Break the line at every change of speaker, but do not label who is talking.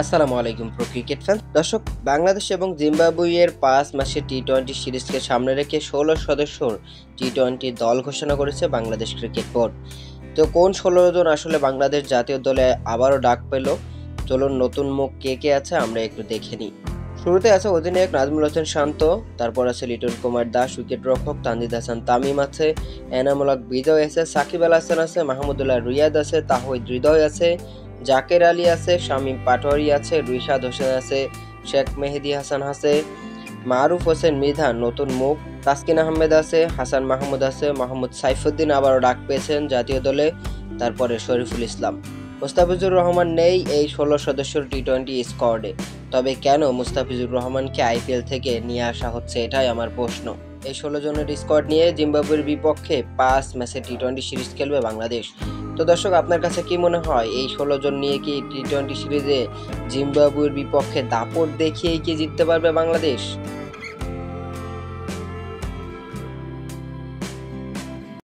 আসসালামু আলাইকুম pro cricket fan দর্শক। বাংলাদেশ এবং জিম্বাবুয়ের 5 মাসের টি-20 সিরিজকে সামনে রেখে 16 সদস্যর টি-20 দল ঘোষণা করেছে বাংলাদেশ ক্রিকেট বোর্ড। তো কোন 16 জন আসলে বাংলাদেশ জাতীয় দলে আবারও ডাক পেল, চলুন নতুন মুখ কে কে আছে আমরা একটু দেখে নিই। শুরুতে আছে অধিনায়ক নাজমুল হোসেন শান্ত, তারপর আছে লিটন কুমার দাস উইকেট রক্ষক, তানজিদ হাসান তামিম আছে, এনামুল হক বিজয় আছে, সাকিব আল হাসান আছে, মাহমুদুল্লাহ রিয়াদ আছে, তাহিদ হৃদয় আছে, জাকের আলী আছে, শামীম পাটোয়ারি আছে, রিশাদ হোসেন আছে, শেখ মেহেদী হাসান আছে, মারুফ হোসেন মিধান নতুন মুখ, তাসকিন আহমেদ আছে, হাসান মাহমুদ আছে, মোহাম্মদ সাইফুদ্দিন আবারও ডাক পেয়েছেন জাতীয় দলে, তারপরে শরীফুল ইসলাম। মুস্তাফিজুর রহমান নেই এই 16 সদস্যের টি-20 স্কোয়াডে। তবে কেন মুস্তাফিজুর রহমানকে আইপিএল থেকে নিয়ে আসা হচ্ছে, এটাই আমার প্রশ্ন। এই 16 জনের স্কোয়াড নিয়ে জিম্বাবুয়ের বিপক্ষে 5 ম্যাচে টি-20 সিরিজ খেলবে বাংলাদেশ। তো দর্শক, আপনার কাছে কি মনে হয় এই 16 জন নিয়ে কি টি-20 সিরিজে জিম্বাবুয়ের বিপক্ষে দাপট দেখিয়ে কি জিততে পারবে বাংলাদেশ?